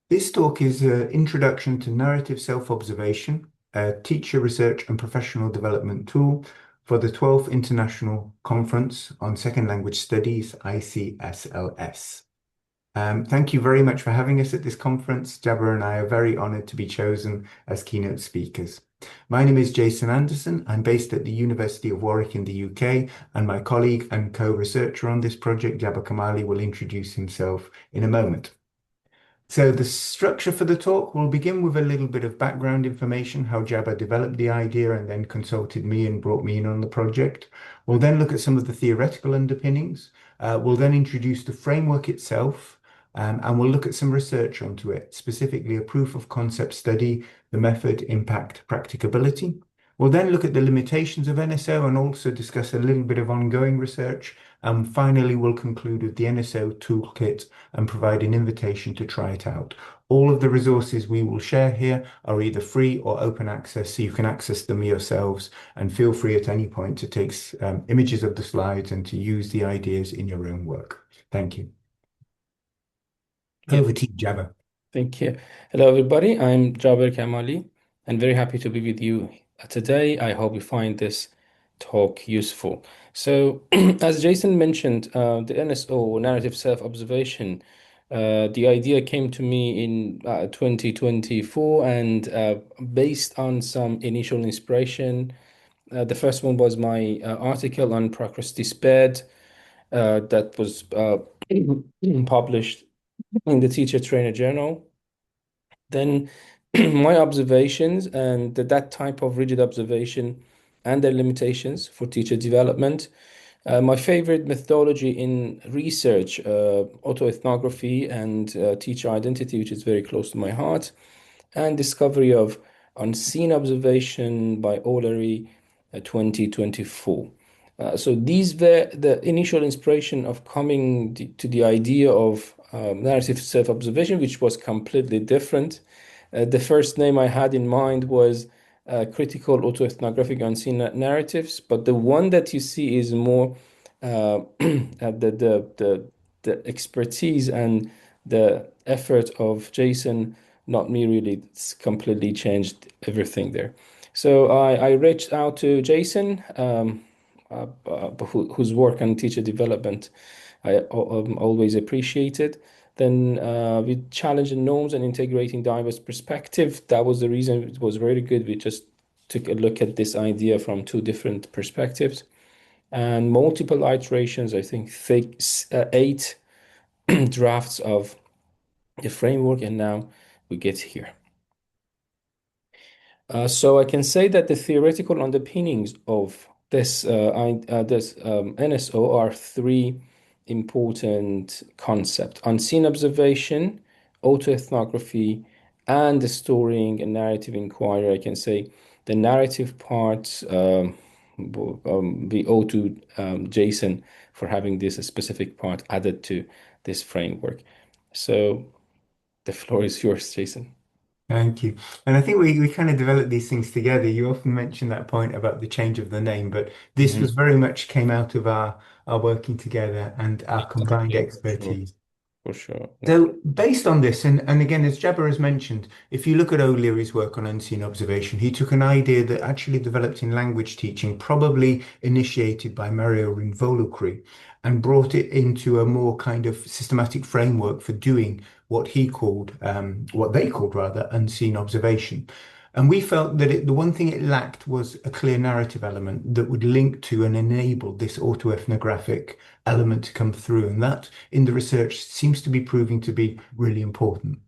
This talk is an introduction to narrative self-observation, a teacher research and professional development tool for the 12th International Conference on Second Language Studies, ICSLS. Thank you very much for having us at this conference. Jabber and I are very honored to be chosen as keynote speakers. My name is Jason Anderson. I'm based at the University of Warwick in the UK, and my colleague and co-researcher on this project, Jabber Kamali, will introduce himself in a moment. So the structure for the talk will begin with a little bit of background information, how Jabba developed the idea and then consulted me and brought me in on the project. We'll then look at some of the theoretical underpinnings. We'll then introduce the framework itself, and we'll look at some research onto it, specifically a proof of concept study, the method, impact, practicability. We'll then look at the limitations of NSO and also discuss a little bit of ongoing research. And finally, we'll conclude with the NSO toolkit and provide an invitation to try it out. All of the resources we will share here are either free or open access, so you can access them yourselves, and feel free at any point to take images of the slides and to use the ideas in your own work. Thank you. Yeah, Over to you, Jabba. thank you. Hello, everybody. I'm Jaber Kamali and very happy to be with you today. I hope you find this talk useful. So, as Jason mentioned, the NSO, narrative self-observation, the idea came to me in 2024 and based on some initial inspiration. The first one was my article on procrastinate that was published in the Teacher Trainer Journal. Then my observations and that type of rigid observation and their limitations for teacher development. My favorite methodology in research, autoethnography and teacher identity, which is very close to my heart, and discovery of unseen observation by O'Leary, 2024. So these were the initial inspiration of coming to the idea of narrative self-observation, which was completely different. The first name I had in mind was critical autoethnographic unseen narratives, but the one that you see is more the expertise and the effort of Jason, not me really. It's completely changed everything there. So I reached out to Jason, whose work on teacher development I always appreciated. Then we challenged the norms and integrating diverse perspective. That was the reason it was very good. We just took a look at this idea from two different perspectives and multiple iterations. I think eight drafts of the framework, and now we get here. So I can say that the theoretical underpinnings of this NSO are three important concepts: unseen observation, autoethnography, and the storing and narrative inquiry. I can say the narrative part, we owe to Jason for having this specific part added to this framework. So the floor is yours, Jason. Thank you. And I think we kind of developed these things together. You often mention that point about the change of the name, but this was very much came out of our working together and our combined Exactly, for sure, expertise. for sure. Yeah. So based on this, and again, as Jabber has mentioned, if you look at O'Leary's work on unseen observation, he took an idea that actually developed in language teaching, probably initiated by Mario Involucri, and brought it into a more kind of systematic framework for doing what he called, what they called rather, unseen observation. And we felt that the one thing it lacked was a clear narrative element that would link to and enable this autoethnographic element to come through. And that in the research seems to be proving to be really important.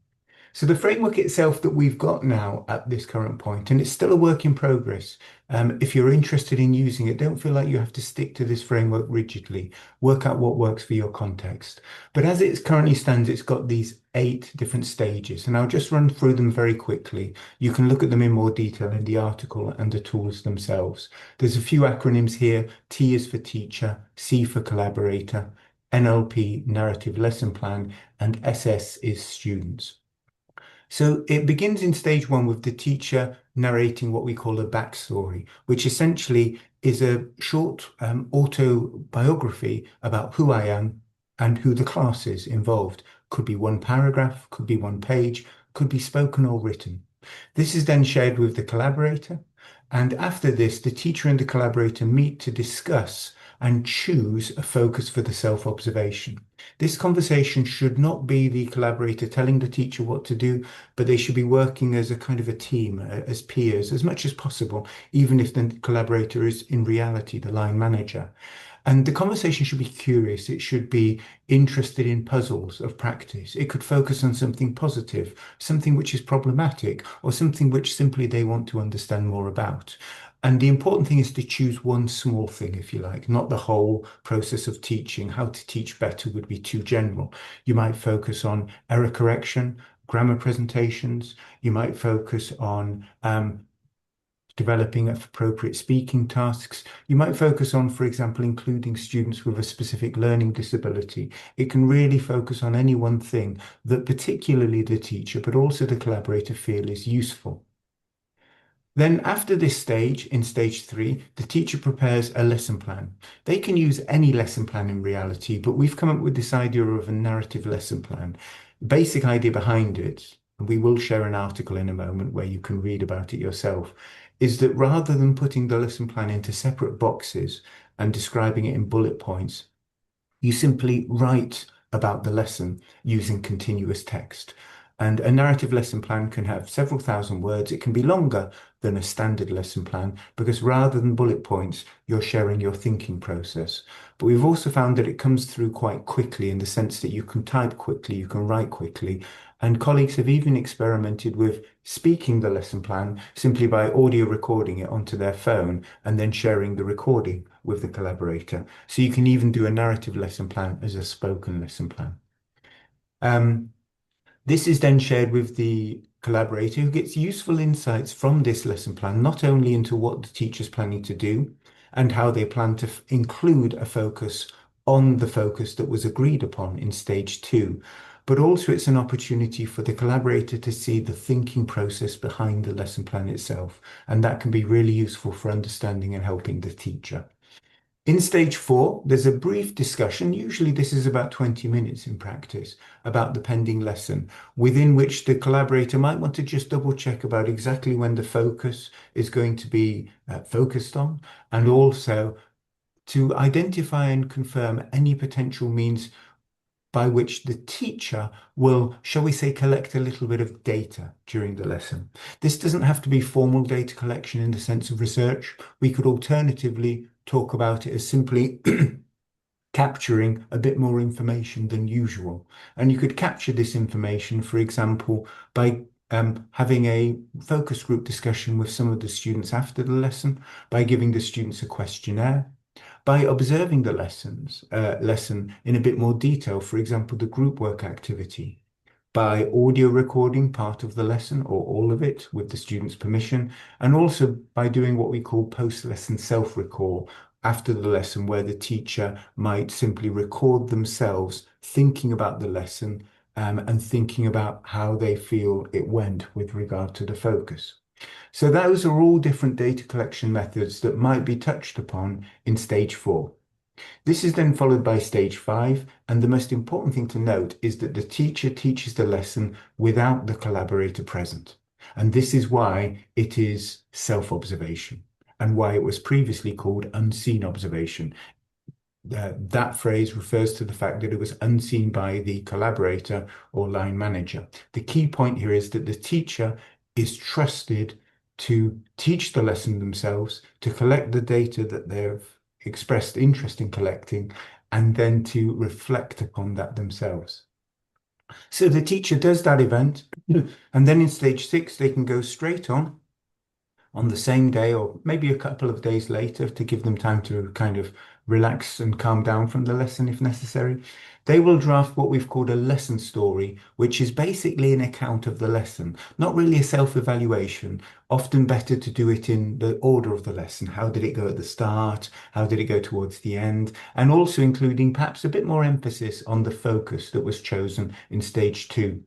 So the framework itself that we've got now at this current point, and it's still a work in progress. If you're interested in using it, don't feel like you have to stick to this framework rigidly. Work out what works for your context. But as it currently stands, it's got these 8 different stages, and I'll just run through them very quickly. You can look at them in more detail in the article and the tools themselves. There's a few acronyms here. T is for teacher, C for collaborator, NLP, narrative lesson plan, and SS is students. So it begins in stage 1 with the teacher narrating what we call a backstory, which essentially is a short autobiography about who I am and who the class is involved. could be one paragraph, could be one page, could be spoken or written. This is then shared with the collaborator. And after this, the teacher and the collaborator meet to discuss and choose a focus for the self-observation. This conversation should not be the collaborator telling the teacher what to do, but they should be working as a kind of a team, as peers, as much as possible, even if the collaborator is in reality the line manager. And the conversation should be curious. It should be interested in puzzles of practice. It could focus on something positive, something which is problematic, or something which simply they want to understand more about. And the important thing is to choose one small thing, if you like, not the whole process of teaching. How to teach better would be too general. You might focus on error correction, grammar presentations. You might focus on developing appropriate speaking tasks. You might focus on, for example, including students with a specific learning disability. It can really focus on any one thing that particularly the teacher, but also the collaborator feel is useful. Then after this stage, in stage 3, the teacher prepares a lesson plan. They can use any lesson plan in reality, but we've come up with this idea of a narrative lesson plan. The basic idea behind it, and we will share an article in a moment where you can read about it yourself, is that rather than putting the lesson plan into separate boxes and describing it in bullet points, you simply write about the lesson using continuous text. And a narrative lesson plan can have several thousand words. It can be longer than a standard lesson plan because rather than bullet points, you're sharing your thinking process. But we've also found that it comes through quite quickly in the sense that you can type quickly, you can write quickly. And colleagues have even experimented with speaking the lesson plan simply by audio recording it onto their phone and then sharing the recording with the collaborator. So you can even do a narrative lesson plan as a spoken lesson plan. This is then shared with the collaborator who gets useful insights from this lesson plan, not only into what the teacher's planning to do and how they plan to include a focus on the focus that was agreed upon in stage 2, but also it's an opportunity for the collaborator to see the thinking process behind the lesson plan itself. And that can be really useful for understanding and helping the teacher. In stage 4, there's a brief discussion, usually this is about 20 minutes in practice, about the pending lesson, within which the collaborator might want to just double check about exactly when the focus is going to be focused on, and also to identify and confirm any potential means by which the teacher will, shall we say, collect a little bit of data during the lesson. This doesn't have to be formal data collection in the sense of research. We could alternatively talk about it as simply capturing a bit more information than usual. And you could capture this information, for example, by having a focus group discussion with some of the students after the lesson, by giving the students a questionnaire, by observing the lesson in a bit more detail, for example, the group work activity, by audio recording part of the lesson or all of it with the student's permission, and also by doing what we call post-lesson self-recall after the lesson, where the teacher might simply record themselves thinking about the lesson and thinking about how they feel it went with regard to the focus. So those are all different data collection methods that might be touched upon in stage 4. This is then followed by stage 5, and the most important thing to note is that the teacher teaches the lesson without the collaborator present. And this is why it is self-observation and why it was previously called unseen observation. That phrase refers to the fact that it was unseen by the collaborator or line manager. The key point here is that the teacher is trusted to teach the lesson themselves, to collect the data that they've expressed interest in collecting, and then to reflect upon that themselves. So the teacher does that event, and then in stage 6, they can go straight on the same day or maybe a couple of days later to give them time to kind of relax and calm down from the lesson if necessary. They will draft what we've called a lesson story, which is basically an account of the lesson, not really a self-evaluation, often better to do it in the order of the lesson. How did it go at the start? How did it go towards the end? And also including perhaps a bit more emphasis on the focus that was chosen in stage 2.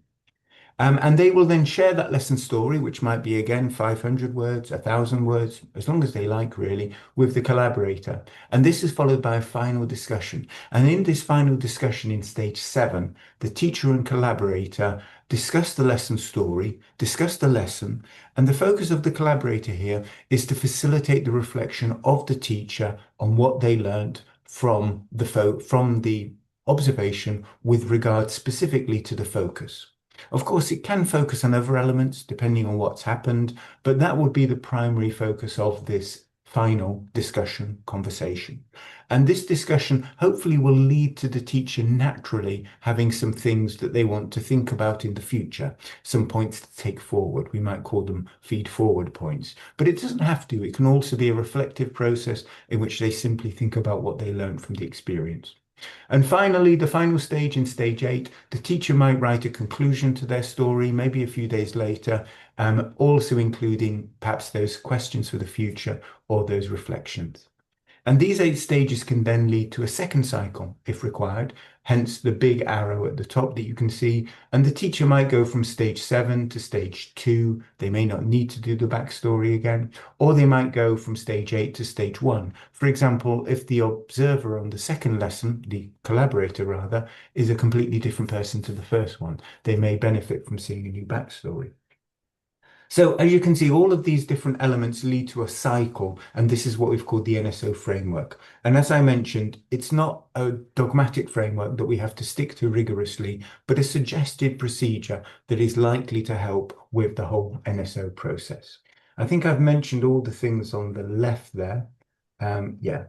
And they will then share that lesson story, which might be again 500 words, 1,000 words, as long as they like, really, with the collaborator. And this is followed by a final discussion. And in this final discussion in stage 7, the teacher and collaborator discuss the lesson story, discuss the lesson, and the focus of the collaborator here is to facilitate the reflection of the teacher on what they learned from the observation with regard specifically to the focus. Of course, it can focus on other elements depending on what's happened, but that would be the primary focus of this final discussion conversation. And this discussion hopefully will lead to the teacher naturally having some things that they want to think about in the future, some points to take forward. We might call them feed forward points, but it doesn't have to. It can also be a reflective process in which they simply think about what they learned from the experience. And finally, the final stage in stage 8, the teacher might write a conclusion to their story, maybe a few days later, also including perhaps those questions for the future or those reflections. And these 8 stages can then lead to a second cycle if required, hence the big arrow at the top that you can see. And the teacher might go from stage 7 to stage 2. They may not need to do the backstory again, or they might go from stage 8 to stage 1. For example, if the observer on the second lesson, the collaborator rather, is a completely different person to the first one, they may benefit from seeing a new backstory. So as you can see, all of these different elements lead to a cycle, and this is what we've called the NSO framework. And as I mentioned, it's not a dogmatic framework that we have to stick to rigorously, but a suggested procedure that is likely to help with the whole NSO process. I think I've mentioned all the things on the left there. Yeah.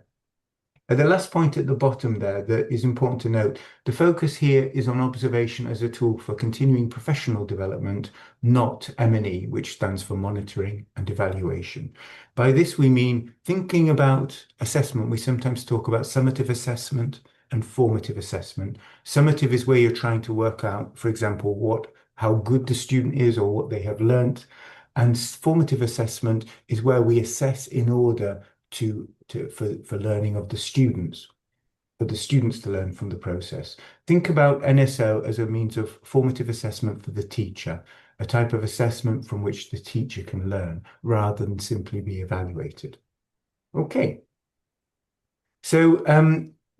And the last point at the bottom there that is important to note, the focus here is on observation as a tool for continuing professional development, not M&E, which stands for monitoring and evaluation. By this, we mean thinking about assessment. We sometimes talk about summative assessment and formative assessment. Summative is where you're trying to work out, for example, how good the student is or what they have learnt. And formative assessment is where we assess in order for learning of the students, for the students to learn from the process. Think about NSO as a means of formative assessment for the teacher, a type of assessment from which the teacher can learn rather than simply be evaluated. Okay. So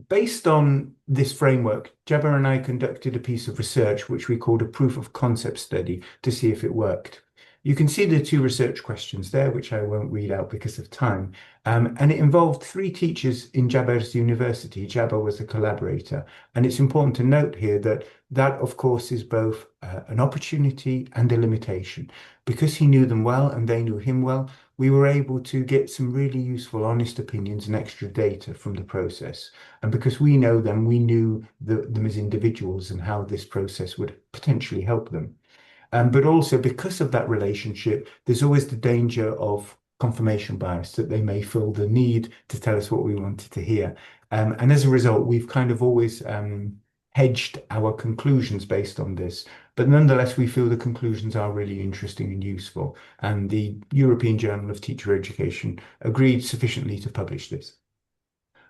based on this framework, Jabber and I conducted a piece of research which we called a proof of concept study to see if it worked. You can see the 2 research questions there, which I won't read out because of time. And it involved 3 teachers in Jabber's university. Jabber was a collaborator. And it's important to note here that of course, is both an opportunity and a limitation. Because he knew them well and they knew him well, we were able to get some really useful, honest opinions and extra data from the process. And because we know them, we knew them as individuals and how this process would potentially help them. But also because of that relationship, there's always the danger of confirmation bias, that they may feel the need to tell us what we wanted to hear. And as a result, we've kind of always hedged our conclusions based on this. But nonetheless, we feel the conclusions are really interesting and useful. And the European Journal of Teacher Education agreed sufficiently to publish this.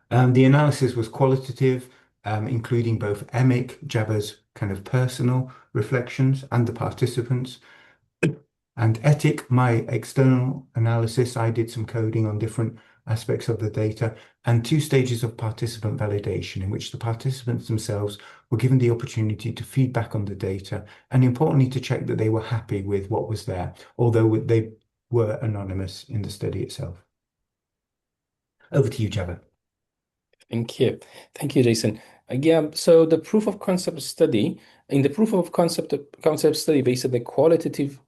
The analysis was qualitative, including both EMIC, Jabber's kind of personal reflections, and the participants. And ETIC, my external analysis, I did some coding on different aspects of the data, and 2 stages of participant validation in which the participants themselves were given the opportunity to feedback on the data, and importantly to check that they were happy with what was there, although they were anonymous in the study itself. Over to you, Jabber. Thank you. Thank you, Jason. Yeah, so the proof of concept study, in the proof of concept study based on the qualitative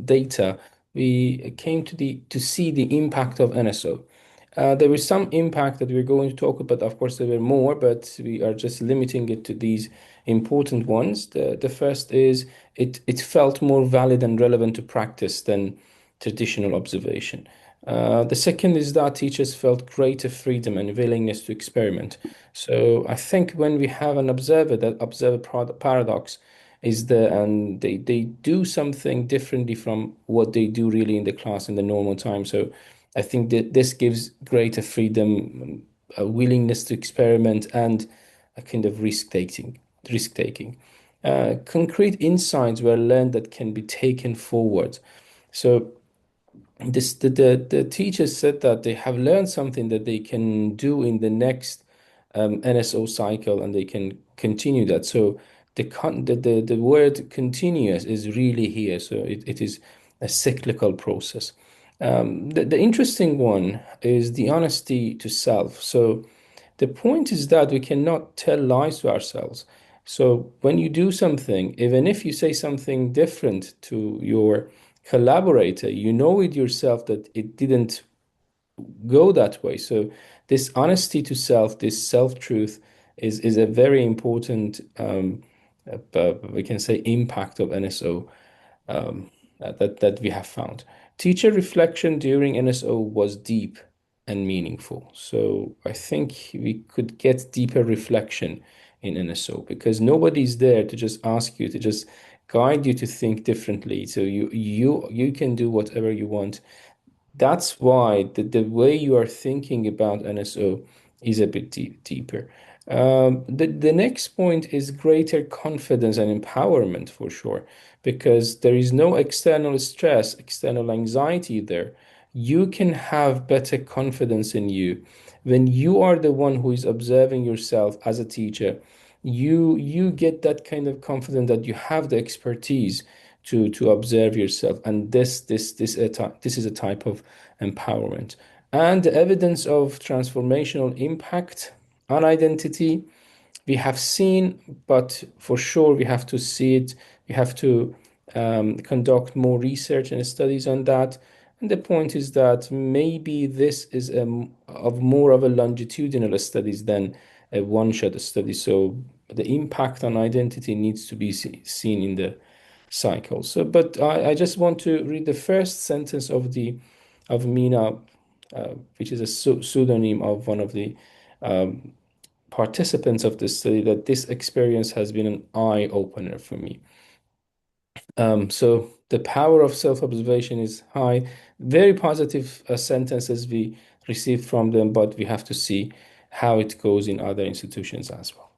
data, we came to see the impact of NSO. There was some impact that we're going to talk about. Of course, there were more, but we are just limiting it to these important ones. The first is it felt more valid and relevant to practice than traditional observation. The second is that teachers felt greater freedom and willingness to experiment. So I think when we have an observer, that observer paradox is and they do something differently from what they do really in the class in the normal time. So I think that this gives greater freedom, a willingness to experiment, and a kind of risk taking. concrete insights were learned that can be taken forward. So the teachers said that they have learned something that they can do in the next NSO cycle, and they can continue that. So the word continuous is really here. So it is a cyclical process. The interesting one is the honesty to self. So the point is that we cannot tell lies to ourselves. So when you do something, even if you say something different to your collaborator, you know with yourself that it didn't go that way. So this honesty to self, this self-truth is a very important, we can say, impact of NSO that we have found. Teacher reflection during NSO was deep and meaningful. So I think we could get deeper reflection in NSO because nobody's there to just ask you to just guide you to think differently. So you can do whatever you want. That's why the way you are thinking about NSO is a bit deeper. The next point is greater confidence and empowerment for sure, because there is no external stress, external anxiety there. You can have better confidence in you. When you are the one who is observing yourself as a teacher, you get that kind of confidence that you have the expertise to observe yourself, and this is a type of empowerment. And the evidence of transformational impact on identity we have seen, but for sure we have to see it. We have to conduct more research and studies on that. And the point is that maybe this is of more of a longitudinal studies than a one-shot study. So the impact on identity needs to be seen in the cycle. So, but I just want to read the first sentence of Mina, which is a pseudonym of one of the participants of this study, that this experience has been an eye opener for me. So the power of self-observation is high. Very positive sentences we received from them, but we have to see how it goes in other institutions as well.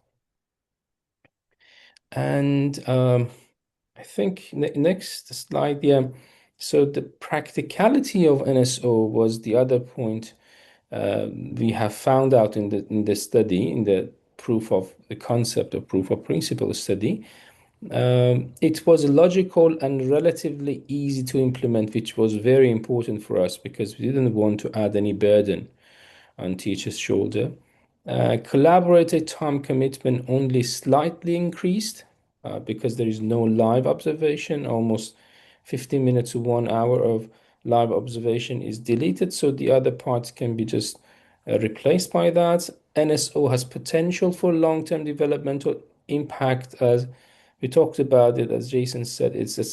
And I think next slide, yeah. So the practicality of NSO was the other point we have found out in the study, in the proof of the concept of proof of principle study. It was logical and relatively easy to implement, which was very important for us because we didn't want to add any burden on teacher's shoulder. Collaborator time commitment only slightly increased because there is no live observation. Almost 15 minutes to 1 hour of live observation is deleted, so the other parts can be just replaced by that. NSO has potential for long-term developmental impact, as we talked about it, as Jason said, it's a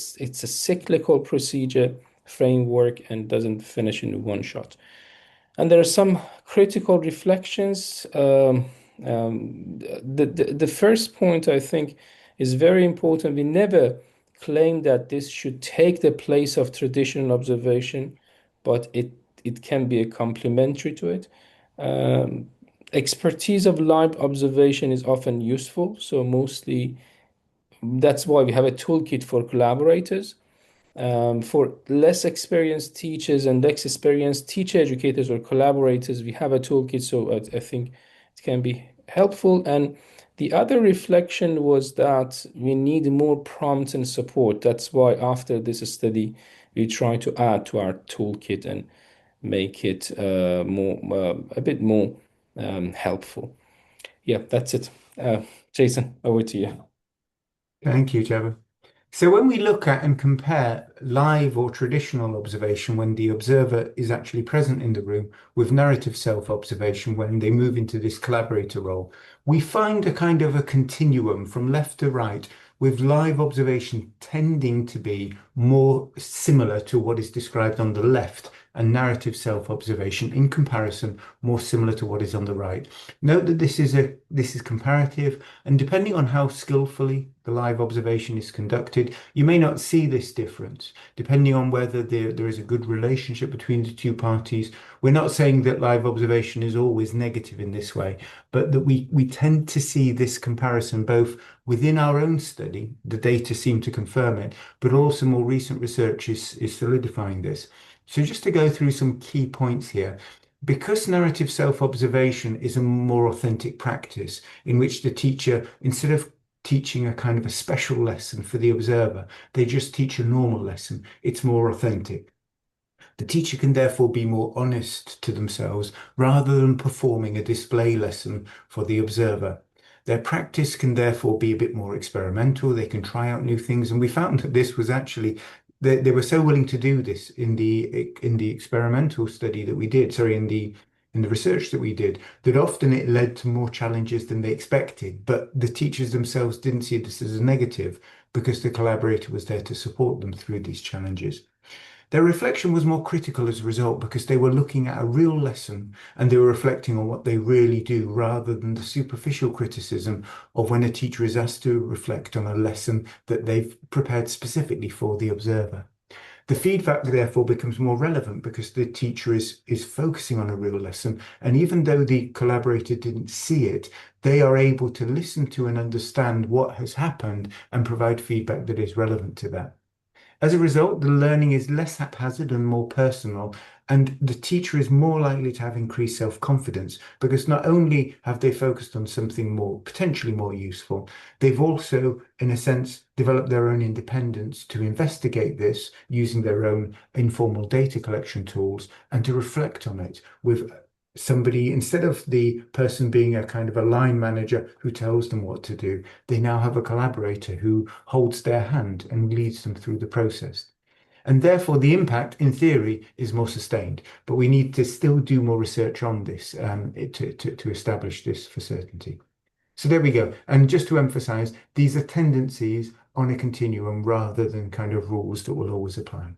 cyclical procedure framework and doesn't finish in one shot. And there are some critical reflections. The first point I think is very important. We never claim that this should take the place of traditional observation, but it can be a complementary to it. Expertise of live observation is often useful, so mostly that's why we have a toolkit for collaborators. For less experienced teachers and less experienced teacher educators or collaborators, we have a toolkit, so I think it can be helpful. And the other reflection was that we need more prompts and support. That's why after this study, we try to add to our toolkit and make it a bit more helpful. Yeah, that's it. Jason, over to you. Thank you, Trevor. So when we look at and compare live or traditional observation when the observer is actually present in the room with narrative self-observation when they move into this collaborator role, we find a kind of a continuum from left to right, with live observation tending to be more similar to what is described on the left and narrative self-observation in comparison, more similar to what is on the right. Note that this is comparative, and depending on how skillfully the live observation is conducted, you may not see this difference, depending on whether there is a good relationship between the two parties. We're not saying that live observation is always negative in this way, but that we tend to see this comparison both within our own study, the data seem to confirm it, but also more recent research is solidifying this. So just to go through some key points here, because narrative self-observation is a more authentic practice in which the teacher, instead of teaching a kind of a special lesson for the observer, they just teach a normal lesson. It's more authentic. The teacher can therefore be more honest to themselves rather than performing a display lesson for the observer. Their practice can therefore be a bit more experimental. They can try out new things. And we found that this was actually, they were so willing to do this in the experimental study that we did, sorry, in the research that we did, that often it led to more challenges than they expected. But the teachers themselves didn't see this as a negative because the collaborator was there to support them through these challenges. Their reflection was more critical as a result because they were looking at a real lesson and they were reflecting on what they really do rather than the superficial criticism of when a teacher is asked to reflect on a lesson that they've prepared specifically for the observer. The feedback therefore becomes more relevant because the teacher is focusing on a real lesson, and even though the collaborator didn't see it, they are able to listen to and understand what has happened and provide feedback that is relevant to that. As a result, the learning is less haphazard and more personal, and the teacher is more likely to have increased self-confidence because not only have they focused on something more potentially more useful, they've also, in a sense, developed their own independence to investigate this using their own informal data collection tools and to reflect on it with somebody, instead of the person being a kind of a line manager who tells them what to do, they now have a collaborator who holds their hand and leads them through the process. And therefore, the impact, in theory, is more sustained. But we need to still do more research on this to establish this for certainty. So there we go. And just to emphasize, these are tendencies on a continuum rather than kind of rules that will always apply.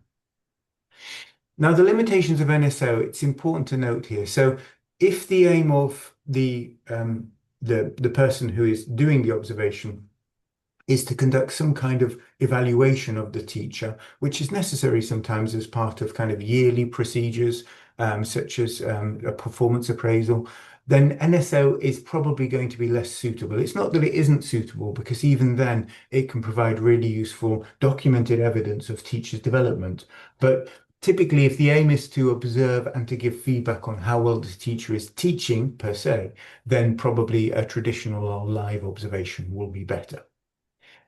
Now, the limitations of NSO, it's important to note here. So if the aim of the person who is doing the observation is to conduct some kind of evaluation of the teacher, which is necessary sometimes as part of kind of yearly procedures, such as a performance appraisal, then NSO is probably going to be less suitable. It's not that it isn't suitable, because even then it can provide really useful documented evidence of teachers' development. But typically, if the aim is to observe and to give feedback on how well the teacher is teaching per se, then probably a traditional or live observation will be better.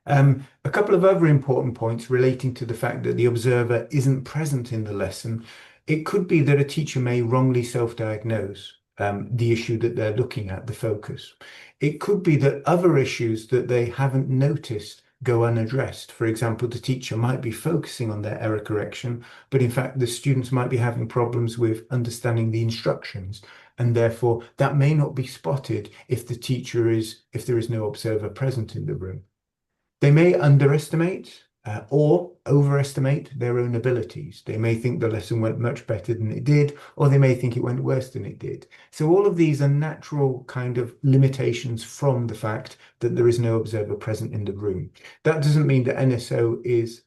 A couple of other important points relating to the fact that the observer isn't present in the lesson. It could be that a teacher may wrongly self-diagnose the issue that they're looking at, the focus. It could be that other issues that they haven't noticed go unaddressed. For example, the teacher might be focusing on their error correction, but in fact, the students might be having problems with understanding the instructions. And therefore, that may not be spotted if if there is no observer present in the room. They may underestimate or overestimate their own abilities. They may think the lesson went much better than it did, or they may think it went worse than it did. So all of these are natural kind of limitations from the fact that there is no observer present in the room. That doesn't mean that NSO is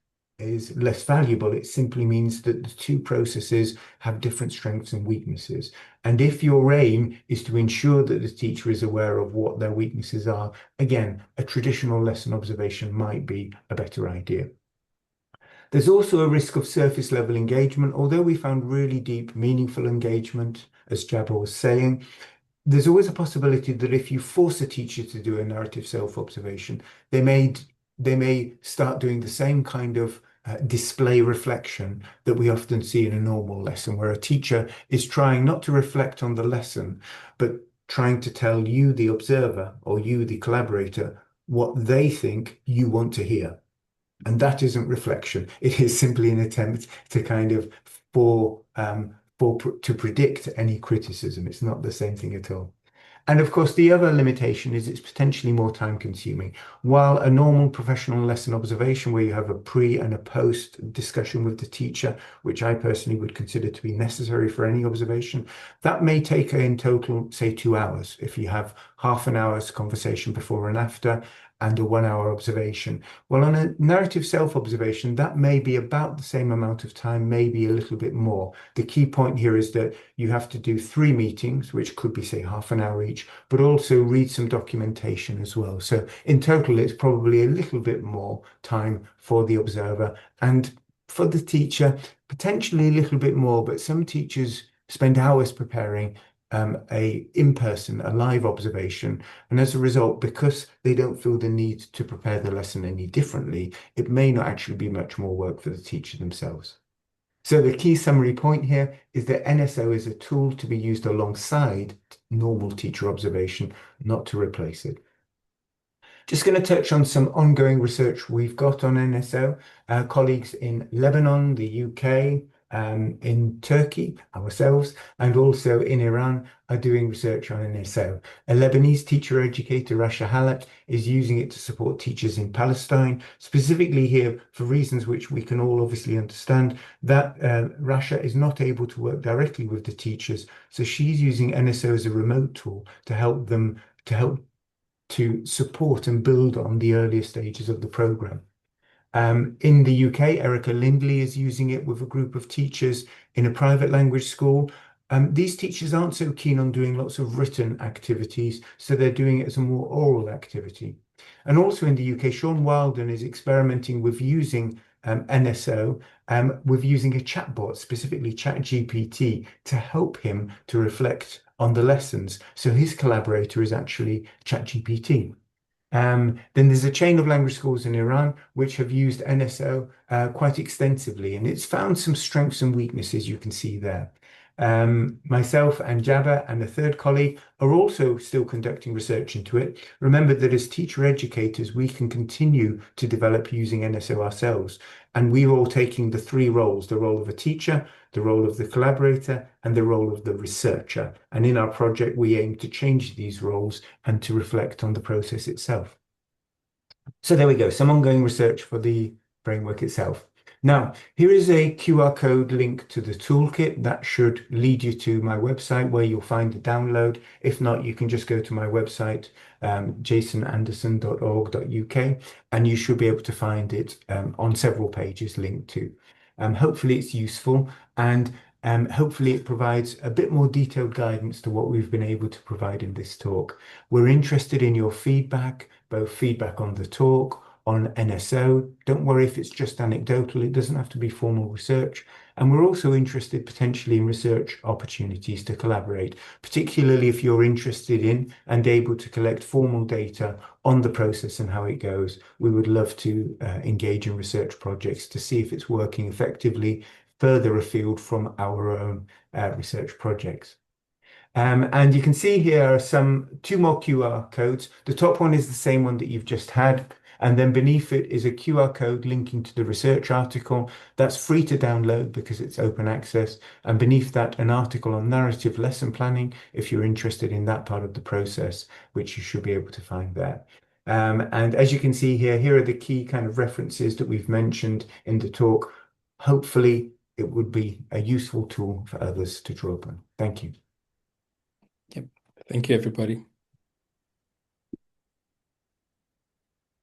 less valuable. It simply means that the two processes have different strengths and weaknesses. And if your aim is to ensure that the teacher is aware of what their weaknesses are, again, a traditional lesson observation might be a better idea. There's also a risk of surface level engagement. Although we found really deep, meaningful engagement, as Jabba was saying, there's always a possibility that if you force a teacher to do a narrative self-observation, they may start doing the same kind of display reflection that we often see in a normal lesson, where a teacher is trying not to reflect on the lesson, but trying to tell you, the observer, or you, the collaborator, what they think you want to hear. And that isn't reflection. It is simply an attempt to kind of to predict any criticism. It's not the same thing at all. And of course, the other limitation is it's potentially more time consuming. While a normal professional lesson observation where you have a pre and a post discussion with the teacher, which I personally would consider to be necessary for any observation, that may take in total, say, 2 hours if you have half an hour's conversation before and after and a 1 hour observation. Well, on a narrative self-observation, that may be about the same amount of time, maybe a little bit more. The key point here is that you have to do 3 meetings, which could be, say, half an hour each, but also read some documentation as well. So in total, it's probably a little bit more time for the observer and for the teacher, potentially a little bit more, but some teachers spend hours preparing a in-person, a live observation. And as a result, because they don't feel the need to prepare the lesson any differently, it may not actually be much more work for the teacher themselves. So the key summary point here is that NSO is a tool to be used alongside normal teacher observation, not to replace it. Just going to touch on some ongoing research we've got on NSO. Colleagues in Lebanon, the UK, in Turkey, ourselves, and also in Iran are doing research on NSO. A Lebanese teacher educator, Rasha Halak, is using it to support teachers in Palestine, specifically here for reasons which we can all obviously understand, that Rasha is not able to work directly with the teachers. So she's using NSO as a remote tool to help them, to support and build on the earlier stages of the program. In the UK, Erica Lindley is using it with a group of teachers in a private language school. These teachers aren't so keen on doing lots of written activities, so they're doing it as a more oral activity. And also in the UK, Sean Wilden is experimenting with using NSO, with using a chatbot, specifically ChatGPT, to help him to reflect on the lessons. So his collaborator is actually ChatGPT. Then there's a chain of language schools in Iran which have used NSO quite extensively, and it's found some strengths and weaknesses you can see there. Myself and Jabba and a third colleague are also still conducting research into it. Remember that as teacher educators, we can continue to develop using NSO ourselves. And we're all taking the 3 roles, the role of a teacher, the role of the collaborator, and the role of the researcher. And in our project, we aim to change these roles and to reflect on the process itself. So there we go, some ongoing research for the framework itself. Now, here is a QR code link to the toolkit that should lead you to my website where you'll find the download. If not, you can just go to my website, jasonanderson.org.uk, and you should be able to find it on several pages linked to. Hopefully it's useful, and hopefully it provides a bit more detailed guidance to what we've been able to provide in this talk. We're interested in your feedback, both feedback on the talk, on NSO. Don't worry if it's just anecdotal, it doesn't have to be formal research. And we're also interested potentially in research opportunities to collaborate, particularly if you're interested in and able to collect formal data on the process and how it goes. We would love to engage in research projects to see if it's working effectively further afield from our own research projects. And you can see here are 2 more QR codes. The top one is the same one that you've just had. And then beneath it is a QR code linking to the research article. That's free to download because it's open access. And beneath that, an article on narrative lesson planning, if you're interested in that part of the process, which you should be able to find there. And as you can see here, here are the key kind of references that we've mentioned in the talk. Hopefully, it would be a useful tool for others to draw upon. Thank you. Yep. Thank you, everybody.